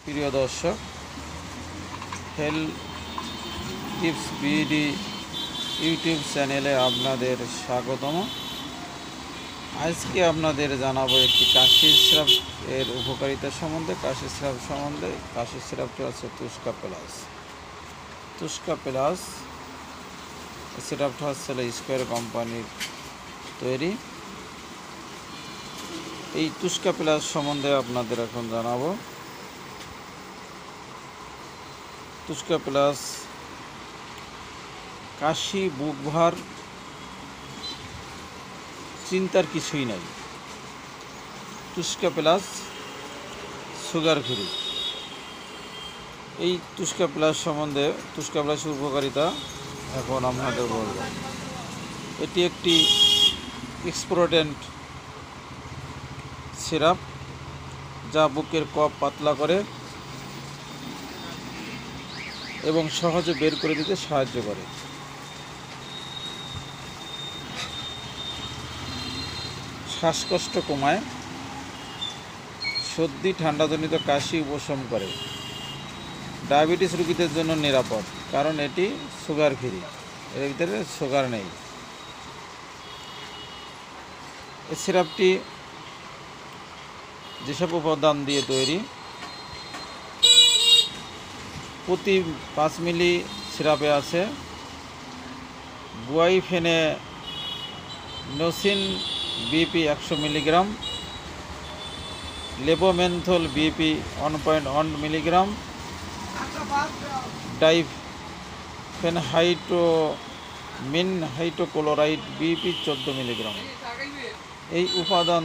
প্রিয় দর্শক, health tips BD YouTube চ্যানেলে আপনাদের স্বাগতম। আজকে আপনাদের জানাবো একটি কাশির সিরাপ এর উপকারিতা সম্বন্ধে। কাশির সিরাপ সম্বন্ধে কাশির সিরাপটি আছে তুস্কা প্লাস। তুস্কা প্লাস সিরাপটা হচ্ছে স্কোয়ার কোম্পানির তৈরি। এই তুস্কা প্লাস সম্বন্ধে আপনাদের এখন জানাবো। তুস্কা প্লাস কাশি, বুকভার, চিন্তার কিছুই নাই। তুস্কা প্লাস সুগার ফ্রি। এই তুস্কা প্লাস সম্বন্ধে, তুস্কা প্লাসের উপকারিতা এখন আপনাদের বলব। এটি একটি এক্সপ্লোডেন্ট সিরাপ যা বুকের কফ পাতলা করে এবং সহজে বের করে দিতে সাহায্য করে। শ্বাসকষ্ট কমায়, সর্দি ঠান্ডাজনিত কাশি উপশম করে। ডায়াবেটিস রোগীদের জন্য নিরাপদ, কারণ এটি সুগার ফ্রি, এর ভিতরে সুগার নেই। এই সিরাপটি যেসব উপাদান দিয়ে তৈরি, প্রতি 5 মিলি সিরাপে আছে guaifenesin BP 100 milligram, levomenthol BP 1.1 milligram, diphenhydramine hydrochloride BP 14 milligram. এই উপাদান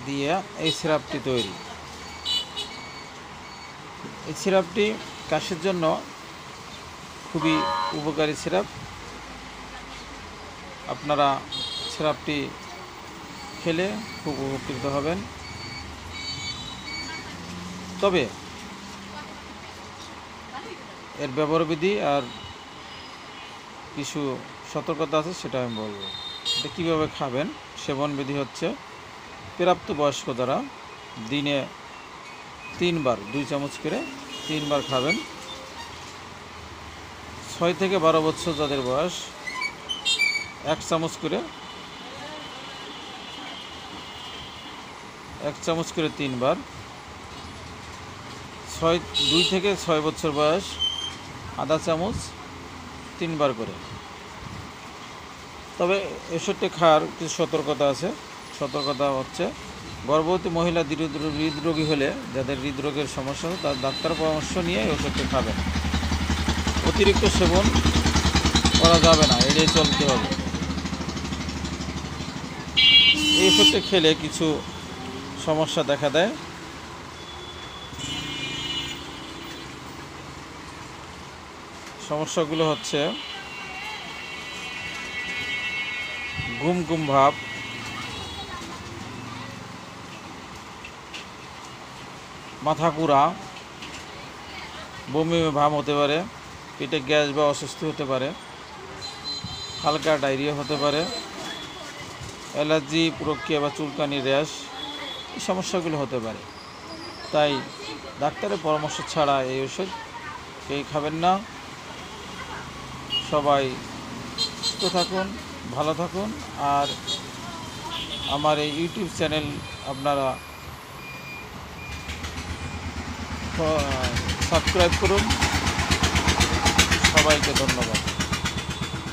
দিয়ে এই সিরাপটি তৈরি। এই সিরাপটি কাশির জন্য খুবই উপকারী সিরাপ। আপনারা সিরাপটি খেলে খুব উপকৃত হবেন। তবে এর ব্যবহারবিধি আর কিছু সতর্কতা আছে, সেটা আমি বলব। এটা কীভাবে খাবেন, সেবনবিধি হচ্ছে প্রাপ্তবয়স্ক দ্বারা দিনে 3 বার 2 চামচ করে 3 বার খাবেন। 6 থেকে 12 বছর যাদের বয়স 1 চামচ করে 3 বার। 2 থেকে 6 বছর বয়স আধা চামচ 3 বার করে। তবে ওষুধটি খাওয়ার কিছু সতর্কতা আছে। সতর্কতা হচ্ছে গর্ভবতী মহিলা, হৃদরোগী হলে, যাদের হৃদরোগের সমস্যা হয়, তার ডাক্তার পরামর্শ নিয়ে এই ওষুধটি খাবেন। অতিরিক্ত সেবন করা যাবে না, এড়িয়ে চলতে হবে। এই ওষুধটি খেলে কিছু সমস্যা দেখা দেয়। সমস্যাগুলো হচ্ছে ঘুম ঘুম ভাব, মাথা ঘুরা, বমি ভাব হতে পারে, পেটে গ্যাস বা অস্বস্তি হতে পারে, হালকা ডায়রিয়া হতে পারে, অ্যালার্জি প্রক্রিয়া বা চুলকানি, র্যাশ, এই সমস্যাগুলো হতে পারে। তাই ডাক্তারের পরামর্শ ছাড়া এই ওষুধ কেউ খাবেন না। সবাই সুস্থ থাকুন, ভালো থাকুন। আর আমার এই ইউটিউব চ্যানেল আপনারা সাবস্ক্রাইব করুন। সবাইকে ধন্যবাদ।